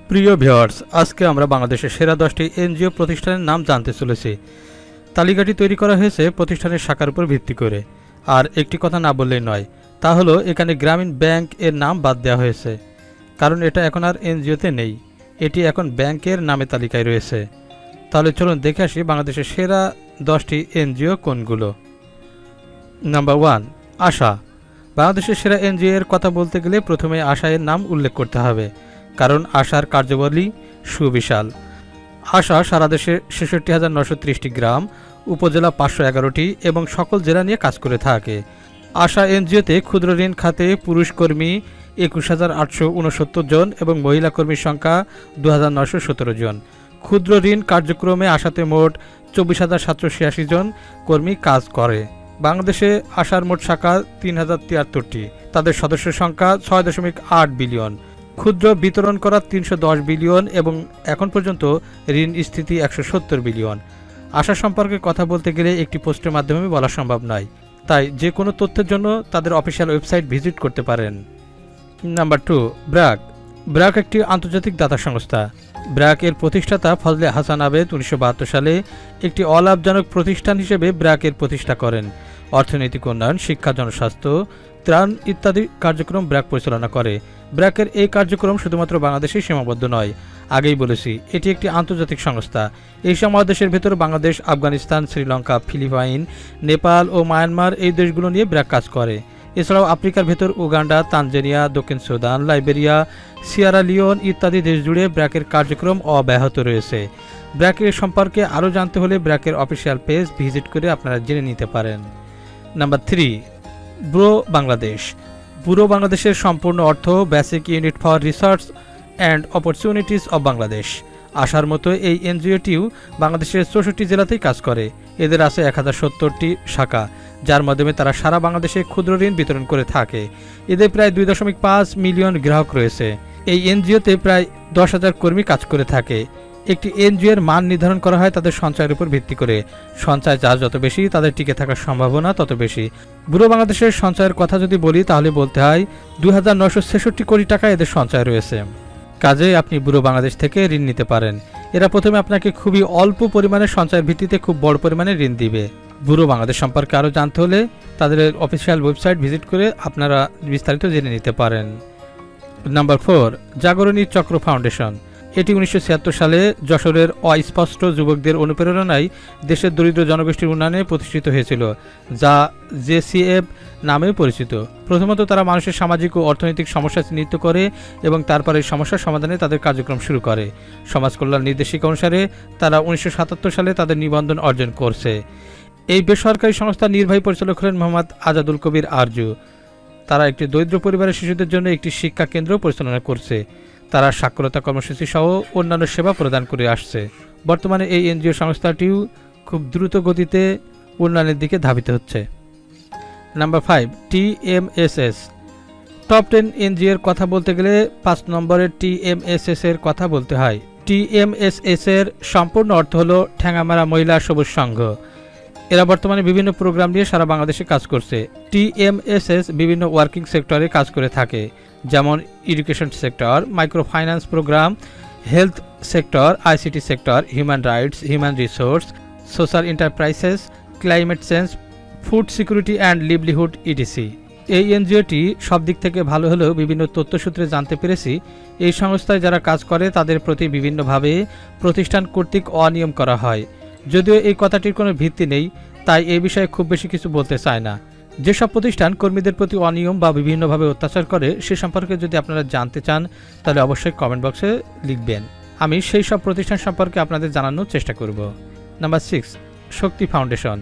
প্রিয় ভিউয়ার্স, আজকে আমরা বাংলাদেশের সেরা 10টি এনজিও প্রতিষ্ঠানের নাম জানতে চলেছি। তালিকাটি তৈরি করা হয়েছে প্রতিষ্ঠানের শাখার উপর ভিত্তি করে। আর একটি কথা না বললেই নয়, তা হলো এখানে গ্রামীণ ব্যাংক এর নাম বাদ দেওয়া হয়েছে, কারণ এটা এখন আর এনজিওতে নেই, এটি এখন ব্যাংকের নামে তালিকায় রয়েছে। তাহলে চলুন দেখে আসি বাংলাদেশের সেরা 10টি এনজিও কোনগুলো। নাম্বার 1, আশা। বাংলাদেশের সেরা এনজিও এর কথা বলতে গেলে প্রথমে আশা এর নাম উল্লেখ করতে হবে, কারণ আশার কার্যাবলী সুবিশাল। আশা সারা দেশে ৬৬,৯৩০টি গ্রাম, উপজেলা ৫১১টি এবং সকল জেলা নিয়ে কাজ করে থাকে। আশা এনজিওতে ক্ষুদ্র ঋণ খাতে পুরুষ কর্মী ২১,৮৬৯ জন এবং মহিলা কর্মীর সংখ্যা ২,৯১৭ জন। ক্ষুদ্র ঋণ কার্যক্রমে আশাতে মোট ২৪,৭৮৬ জন কর্মী কাজ করে। বাংলাদেশে আশার মোট শাখা ৩,০৭৩টি, তাদের সদস্য সংখ্যা ৬.৮ বিলিয়ন। ক্ষুদ্র বিতরণ করা ৩১০ বিলিয়ন এবং এখন পর্যন্ত ঋণ স্থিতি ১৭০ বিলিয়ন। আশা সম্পর্কে কথা বলতে গেলে একটি পোস্টের মাধ্যমে বলা সম্ভব নয়, তাই যে কোনো তথ্যের জন্য তাদের অফিসিয়াল ওয়েবসাইট ভিজিট করতে পারেন। নাম্বার 2, ব্র্যাক। ব্র্যাক একটি আন্তর্জাতিক দাতা সংস্থা। ব্র্যাক এর প্রতিষ্ঠাতা ফজলে হাসান আবেদ ১৯৭২ সালে একটি অলাভজনক প্রতিষ্ঠান হিসেবে ব্র্যাক এর প্রতিষ্ঠা করেন। অর্থনৈতিক উন্নয়ন, শিক্ষা, জনস্বাস্থ্য, ত্রাণ ইত্যাদি কার্যক্রম ব্র্যাক পরিচালনা করে। ব্র্যাকের এই কার্যক্রম শুধুমাত্র বাংলাদেশেই সীমাবদ্ধ নয়, আগেই বলেছি এটি একটি আন্তর্জাতিক সংস্থা। এশিয়া মহাদেশের ভেতর বাংলাদেশ, আফগানিস্তান, শ্রীলঙ্কা, ফিলিপাইন, নেপাল ও মায়ানমার এই দেশগুলো নিয়ে ব্র্যাক কাজ করে। এছাড়াও আফ্রিকার ভেতর উগান্ডা, তানজানিয়া, দক্ষিণ সুদান, লাইবেরিয়া, সিয়েরা লিওন ইত্যাদি দেশ জুড়ে ব্র্যাকের কার্যক্রম অব্যাহত রয়েছে। ব্র্যাকের সম্পর্কে আরও জানতে হলে ব্র্যাকের অফিসিয়াল পেজ ভিজিট করে আপনারা জেনে নিতে পারেন। Number 3, bureau Bangladesh. ব্যুরো বাংলাদেশের সম্পূর্ণ অর্থ basic unit for research and opportunities of Bangladesh. আশার মতো এই এনজিওটিও বাংলাদেশের ৬৪ জেলাতেই কাজ করে। এদের আছে ১,০৭০টি শাখা, যার মাধ্যমে তারা সারা বাংলাদেশে ক্ষুদ্র ঋণ বিতরণ করে থাকে। এদের প্রায় ২.৫ মিলিয়ন গ্রাহক রয়েছে। এই এনজিওতে প্রায় ১০,০০০ কর্মী কাজ করে থাকে। একটি এনজিও এর মান নির্ধারণ করা হয় তাদের সঞ্চয়ের উপর ভিত্তি করে। সঞ্চয় চার্জ যত বেশি, তাদের টিকে থাকার সম্ভাবনা তত বেশি। ব্যুরো বাংলাদেশের সঞ্চয়ের কথা যদি বলি তাহলে বলতে হয় ২,৯৬৬ কোটি টাকা এদের সঞ্চয় রয়েছে। কাজেই আপনি ব্যুরো বাংলাদেশ থেকে ঋণ নিতে পারেন। এরা প্রথমে আপনাকে খুবই অল্প পরিমাণের সঞ্চয়ের ভিত্তিতে খুব বড় পরিমাণে ঋণ দিবে। ব্যুরো বাংলাদেশ সম্পর্কে আরও জানতে হলে তাদের অফিসিয়াল ওয়েবসাইট ভিজিট করে আপনারা বিস্তারিত জেনে নিতে পারেন। নাম্বার 4, জাগরণী চক্র ফাউন্ডেশন। এটি ১৯৭৬ সালে যশোরের অস্পষ্ট যুবকদের অনুপ্রেরণায় দেশের দরিদ্র জনগোষ্ঠীর উন্নয়নে প্রতিষ্ঠিত হয়েছিল, যা জেসিএফ নামে পরিচিত। প্রথমত তারা মানুষের সামাজিক ও অর্থনৈতিক সমস্যা চিহ্নিত করে এবং তারপরে সমস্যার সমাধানে তাদের কার্যক্রম শুরু করে। সমাজ কল্যাণ নির্দেশিকা অনুসারে তারা ১৯৭৭ সালে তাদের নিবন্ধন অর্জন করছে। এই বেসরকারি সংস্থার নির্বাহী পরিচালক হলেন মোহাম্মদ আজাদুল কবির আরজু। তারা একটি দরিদ্র পরিবারের শিশুদের জন্য একটি শিক্ষা কেন্দ্র পরিচালনা করছে। তারা সাক্ষরতা কর্মসূচি সহ অন্যান্য সেবা প্রদান করে আসছে। বর্তমানে এই এনজিও সংস্থাটিও খুব দ্রুত গতিতে উন্নয়নের দিকে ধাবিত হচ্ছে। Number 5, TMSS। টপ 10 এনজিও এর কথা বলতে গেলে 5 নম্বরের TMSS এর কথা বলতে হয়। TMSS এর সম্পূর্ণ অর্থ হল ঠ্যাঙামারা মহিলা সবুজ সংঘ। এরা বর্তমানে বিভিন্ন প্রোগ্রাম নিয়ে সারা বাংলাদেশে কাজ করছে। TMSS বিভিন্ন ওয়ার্কিং সেক্টরে কাজ করে থাকে, যেমন education sector, micro finance programme, health sector, ICT sector, human rights, human resource, social enterprises, climate change, food security and livelihood ETC. এই এনজিওটি সব দিক থেকে ভালো হলেও বিভিন্ন তথ্যসূত্রে জানতে পেরেছি এই সংস্থায় যারা কাজ করে তাদের প্রতি বিভিন্নভাবে প্রতিষ্ঠান কর্তৃক অনিয়ম করা হয়। যদিও এই কথাটির কোনো ভিত্তি নেই, তাই এই বিষয়ে খুব বেশি কিছু বলতে চায় না। যেসব প্রতিষ্ঠান কর্মীদের প্রতি অনিয়ম বা বিভিন্নভাবে অত্যাচার করে সে সম্পর্কে যদি আপনারা জানতে চান তাহলে অবশ্যই কমেন্ট বক্সে লিখবেন, আমি সেই সব প্রতিষ্ঠান সম্পর্কে আপনাদের জানানোর চেষ্টা করব। নাম্বার 6, শক্তি ফাউন্ডেশন।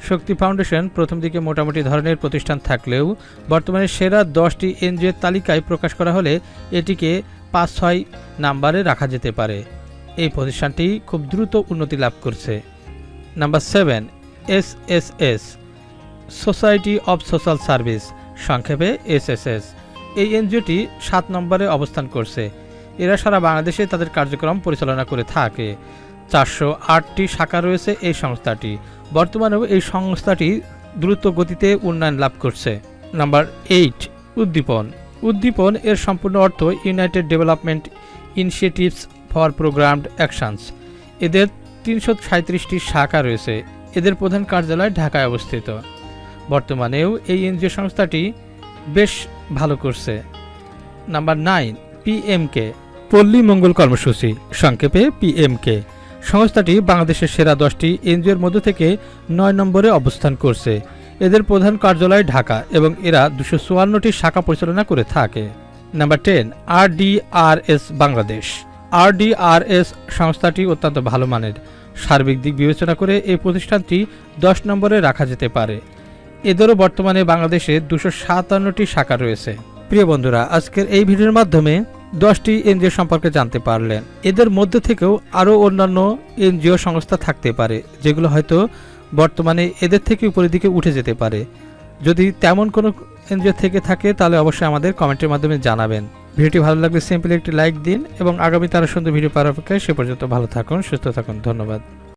শক্তি ফাউন্ডেশন প্রথম দিকে মোটামুটি ধরনের প্রতিষ্ঠান থাকলেও বর্তমানে সেরা 10টি এনজিও এর তালিকায় প্রকাশ করা হলে এটিকে 5-6 নাম্বারে রাখা যেতে পারে। এই প্রতিষ্ঠানটি খুব দ্রুত উন্নতি লাভ করছে। Number 7, SSS, society of social service, সংক্ষেপে SSS। এই এনজিওটি 7 নম্বরে অবস্থান করছে। এরা সারা বাংলাদেশে তাদের কার্যক্রম পরিচালনা করে থাকে। 408টি শাখা রয়েছে এই সংস্থাটি। বর্তমানেও এই সংস্থাটি দ্রুত গতিতে উন্নয়ন লাভ করছে। নাম্বার 8, উদ্দীপন। উদ্দীপন এর সম্পূর্ণ অর্থ United development initiatives for programmed actions. এদের 337টি শাখা রয়েছে। এদের প্রধান কার্যালয় ঢাকায় অবস্থিত। বর্তমানেও এই এনজিও সংস্থাটি বেশ ভালো করছে। নাম্বার 9, PMK পল্লী মঙ্গল কর্মসূচি, সংক্ষেপে PMK। সংস্থাটি বাংলাদেশের সেরা 10টি এনজিওর মধ্য থেকে 9 নম্বরে অবস্থান করছে। এদের প্রধান কার্যালয় ঢাকা এবং এরা 254টি শাখা পরিচালনা করে থাকে। Number 10, RDRS Bangladesh. RDRS সংস্থাটি অত্যন্ত ভালো মানের। সার্বিক দিক বিবেচনা করে এই প্রতিষ্ঠানটি 10 নম্বরে রাখা যেতে পারে। এদেরও বর্তমানে বাংলাদেশে 257টি শাখা রয়েছে। প্রিয় বন্ধুরা, আজকের এই ভিডিওর মাধ্যমে 10টি এনজিও সম্পর্কে জানতে পারলেন। এদের মধ্যে থেকেও আরও অন্যান্য এনজিও সংস্থা থাকতে পারে যেগুলো হয়তো বর্তমানে এদের থেকে উপরের দিকে উঠে যেতে পারে। যদি তেমন কোনো এনজিও থেকে থাকে তাহলে অবশ্যই আমাদের কমেন্টের মাধ্যমে জানাবেন। ভিডিওটি ভালো লাগলে সিম্পলি একটি লাইক দিন এবং আগামী আরও সুন্দর ভিডিও পাওয়ার অপেক্ষায় সে পর্যন্ত ভালো থাকুন, সুস্থ থাকুন। ধন্যবাদ।